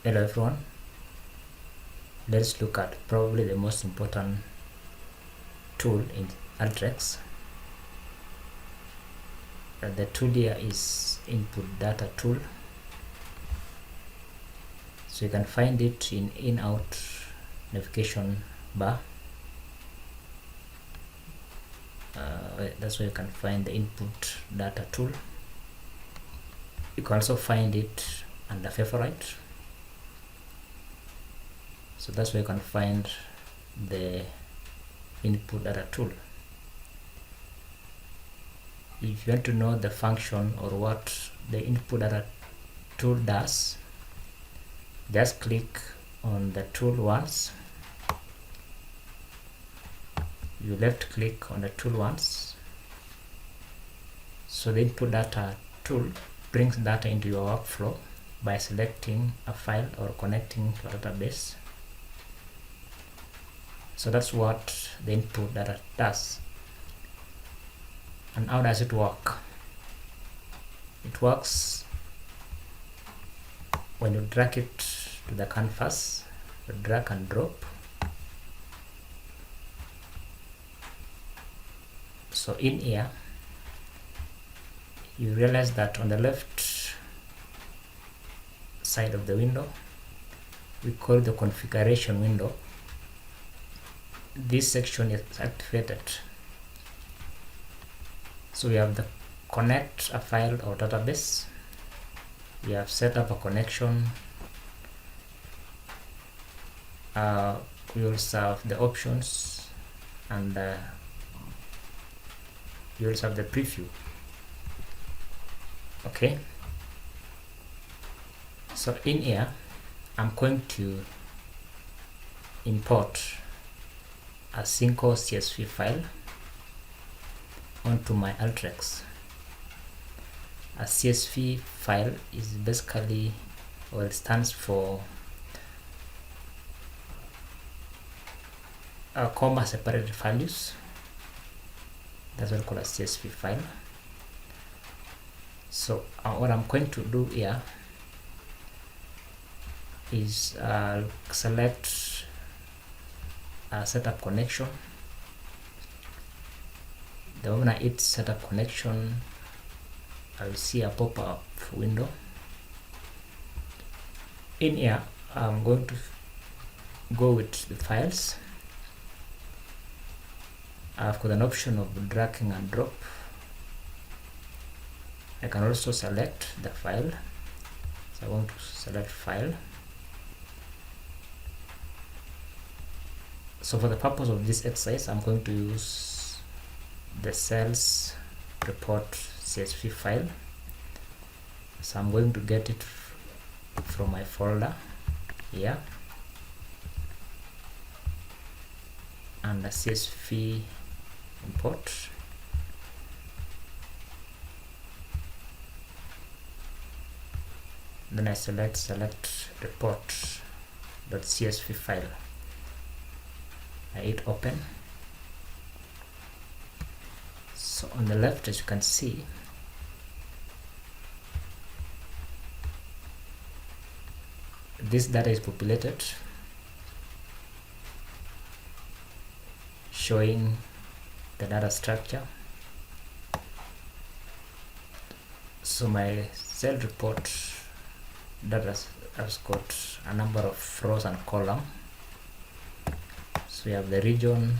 Hello everyone, let's look at probably the most important tool in Alteryx. The tool here is input data tool, so you can find it in out navigation bar. That's where you can find the input data tool. You can also find it under favorite, so that's where you can find the input data tool. If you want to know the function or what the input data tool does, just click on the tool once. You left click on the tool once. So the input data tool brings data into your workflow by selecting a file or connecting to a database. So that's what the input data does. And how does it work? It works when you drag it to the canvas, you drag and drop. So in here, you realize that on the left side of the window, we call the configuration window. This section is activated. So we have the connect a file or database. We have set up a connection. We also have the options, and you also have the preview. Okay, so in here I'm going to import a single CSV file onto my Alteryx. A CSV file is basically, or it stands for comma separated values. That's what we call a CSV file. So what I'm going to do here is select setup connection. The moment I hit setup connection, I will see a pop-up window. In here, I'm going to go with the files. I've got an option of dragging and drop. I can also select the file. So I want to select file. So for the purpose of this exercise, I'm going to use the sales report CSV file. So I'm going to get it from my folder here, and the CSV import. Then I select report.csv file. I hit open. So on the left, as you can see, this data is populated, showing the data structure. So my cell report data has got a number of rows and columns. So we have the region,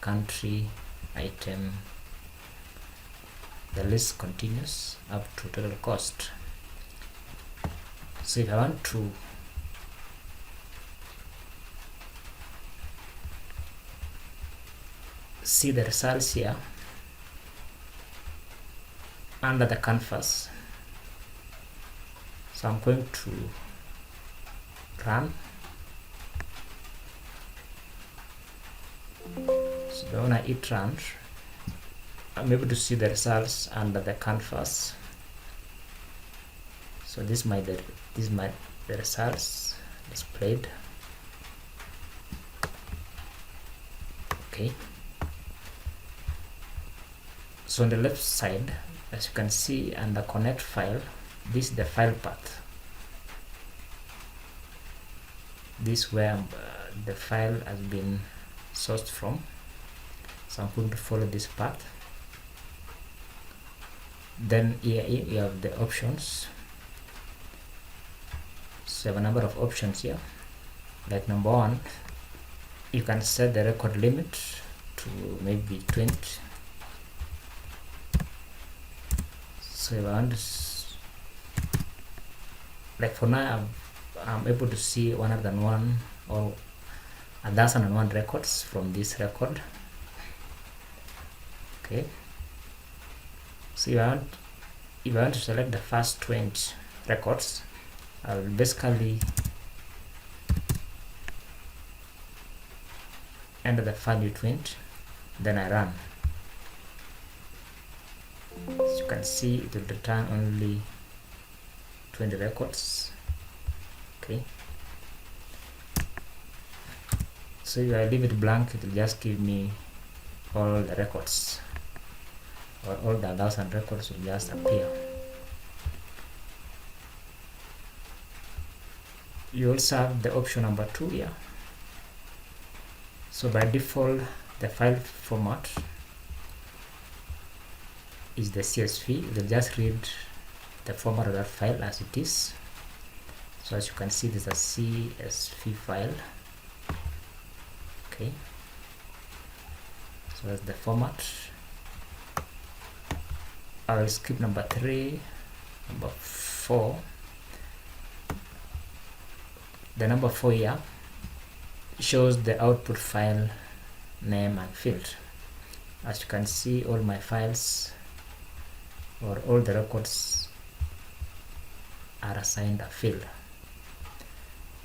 country, item. The list continues up to total cost. So if I want to see the results here under the canvas, so I'm going to run. So when I hit run, I'm able to see the results under the canvas. So this might the results displayed. Okay. So on the left side, as you can see under connect file, this is the file path. this where the file has been sourced from. So I'm going to follow this path. Then here you have the options. So you have a number of options here. Like number 1, you can set the record limit to maybe 20. So if I want to, like for now, I'm able to see 101 or 1001 records from this record. Okay. So if I want to select the first 20 records, I'll basically enter the value 20, then I run. As you can see, it will return only 20 records. Okay. So if I leave it blank, it will just give me all the records, or all the 1000 records will just appear. You also have the option number 2 here. So by default, the file format is the CSV. It will just read the format of that file as it is. So as you can see, this is a CSV file. Okay. So that's the format. I will skip number 3, number 4. The number 4 here shows the output file name and field. As you can see, all my files or all the records are assigned a field.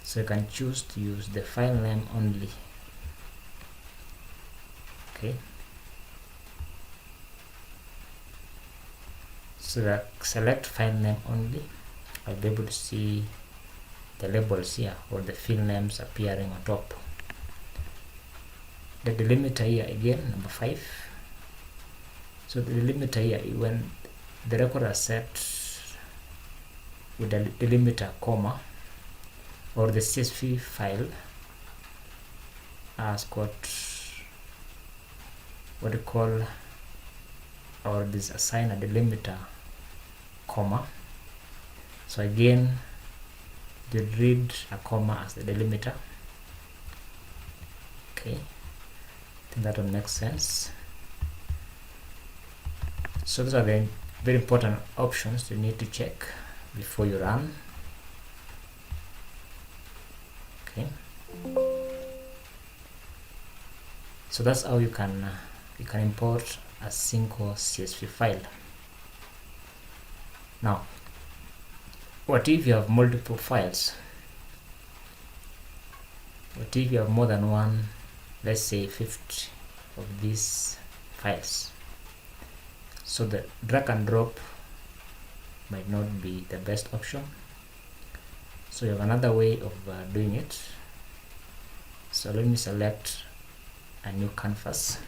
So you can choose to use the file name only. Okay. So that select file name only, I'll be able to see the labels here or the field names appearing on top. The delimiter here again, number 5. So the delimiter here, when the record is set with the delimiter comma, or the CSV file has got what you call, or this assign a delimiter comma. So again, you read a comma as the delimiter. Okay, I think that will make sense. So those are the very important options you need to check before you run. Okay, so that's how you can import a single CSV file. Now, what if you have multiple files? What if you have more than one, let's say 50 of these files? So the drag and drop might not be the best option. So you have another way of doing it. So let me select a new canvas.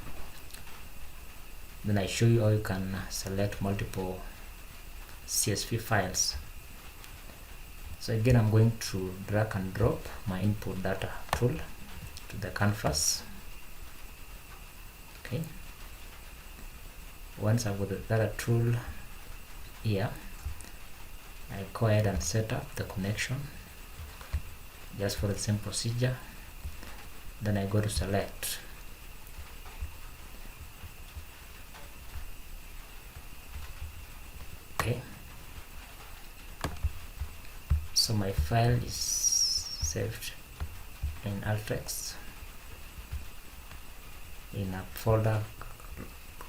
Then I show you how you can select multiple CSV files. So again, I'm going to drag and drop my input data tool to the canvas. Okay. Once I've got the data tool here, I go ahead and set up the connection just for the same procedure. Then I go to select. Okay. So my file is saved in Alteryx in a folder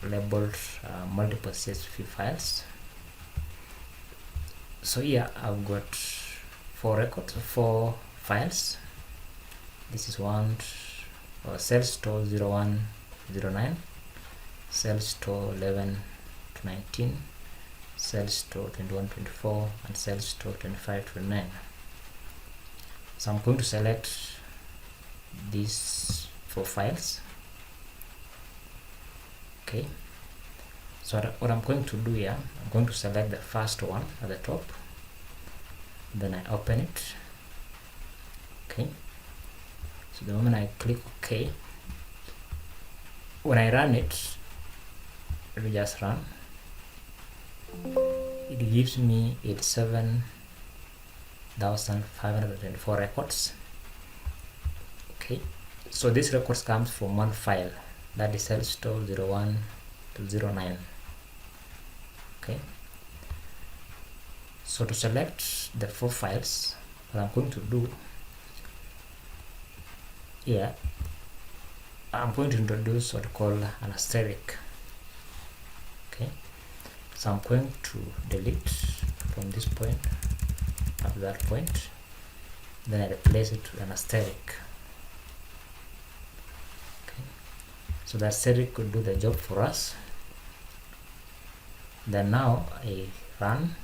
labeled multiple CSV files. So here I've got 4 files. This is one sales store 0109, sales store 11 to 19, sales store 2124, and sales store 2529. So I'm going to select these 4 files. Okay, so what I'm going to do here, I'm going to select the first one at the top, then I open it. Okay, So the moment I click OK, when I run it, let me just run, it gives me 87,524 records. Okay, so this records comes from one file, that is sales store 01 to 09. Okay, so to select the 4 files, what I'm going to do here, I'm going to introduce what I call an asterisk. Okay, so I'm going to delete from this point up to that point, then I replace it with an asterisk. Okay, so the asterisk could do the job for us. Then now I run,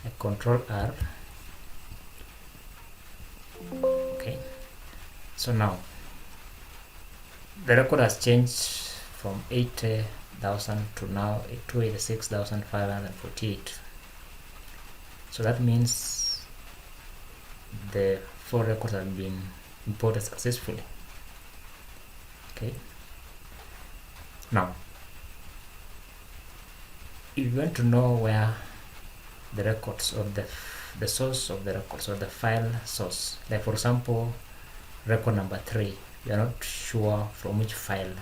I control R. Okay, so now the record has changed from 80,000 to now 286,548. So that means the 4 records have been imported successfully. Okay, now if you want to know where the records or the source of the records or the file source, like for example record number 3, we are not sure from which file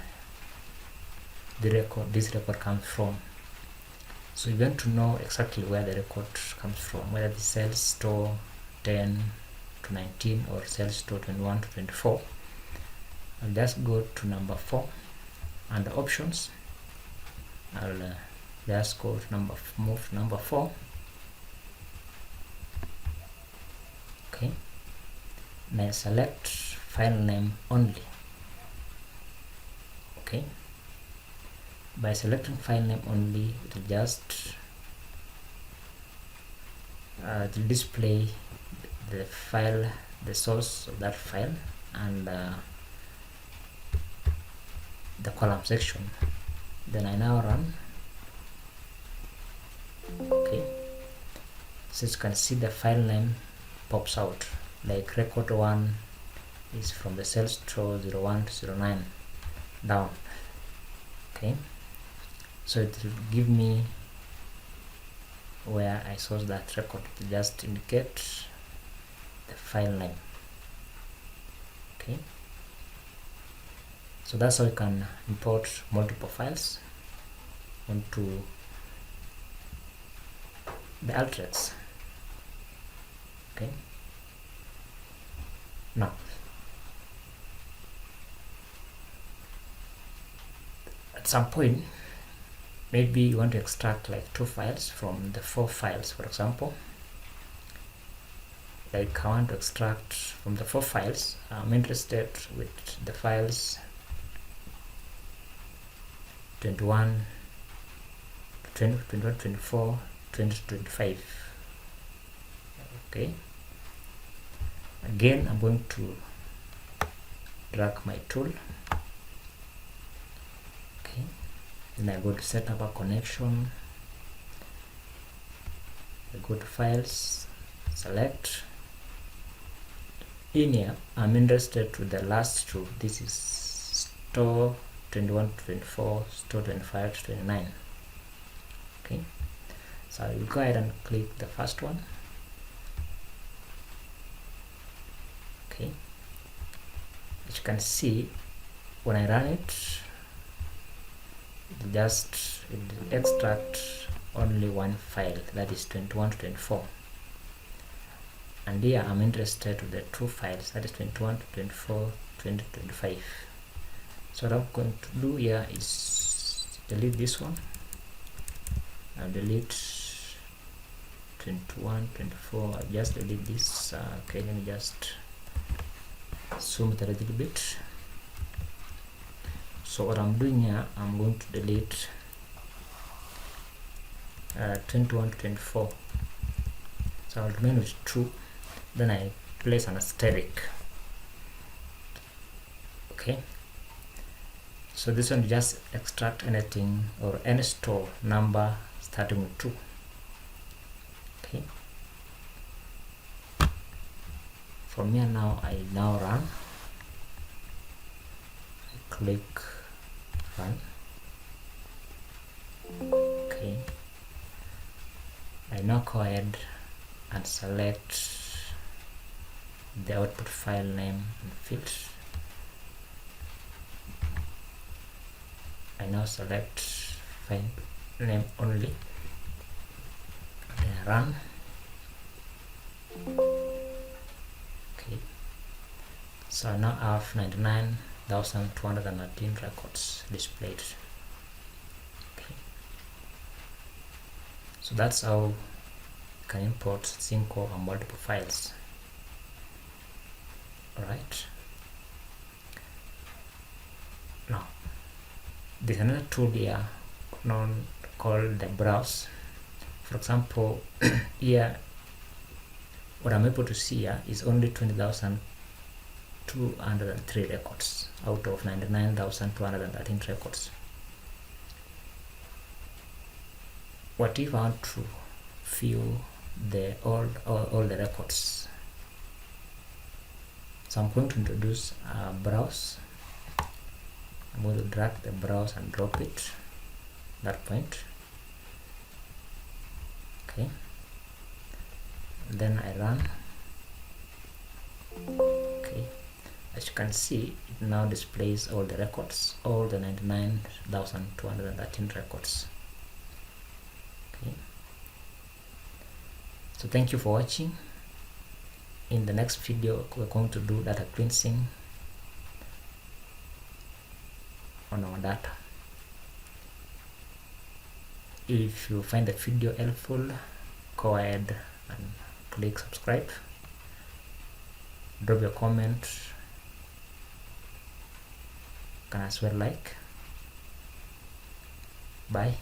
this record comes from. So you want to know exactly where the record comes from, whether the sales store 10 to 19 or sales store 21 to 24. I'll just go to number 4 under options. I'll just go to move number 4. Okay, and I select file name only. Okay, by selecting file name only, it will just display the file, the source of that file, and the column section. Then I now run. Okay, so you can see the file name pops out, like record 1 is from the sales store 01 to 09 down. Okay, so it will give me where I source that record. It will just indicate the file name. Okay, so that's how you can import multiple files onto the Alteryx. Okay, now at some point maybe you want to extract like 2 files from the 4 files. For example, like I want to extract from the 4 files, I'm interested with the files 21, 20, 21, 24, 20, 25. Okay, again I'm going to drag my tool. Okay, then I go to set up a connection. I go to files, select. In here I'm interested with the last 2. This is store 21 to 24, store 25 to 29. Okay, so I will go ahead and click the first one. Okay, as you can see, when I run it, it will extract only one file, that is 21 to 24. And here I'm interested with the 2 files, that is 21 to 24, 20 to 25. So what I'm going to do here is delete this one. I'll delete 21, 24. I'll just delete this. Okay, let me just zoom it a little bit. So what I'm doing here, I'm going to delete 21 to 24. So I'll remain with 2. Then I place an asterisk. Okay, so this one just extract anything or any store number starting with 2. Okay, from here now I run. click run. Okay, I now go ahead and select the output file name and field. I now select file name only, then run. Okay, so I now have 99,213 records displayed. Okay, so that's how you can import single or multiple files. Alright, now there's another tool here called the browse. For example, here what I'm able to see here is only 20,203 records out of 99,213 records. What if I want to view all the records? So I'm going to introduce a browse. I'm going to drag the browse and drop it that point. Okay, then I run. Okay, as you can see, it now displays all the records, all the 99,213 records. Okay, so thank you for watching. In the next video, we're going to do data cleansing on our data. If you find the video helpful, go ahead and click subscribe, drop your comment, you can as well like. Bye.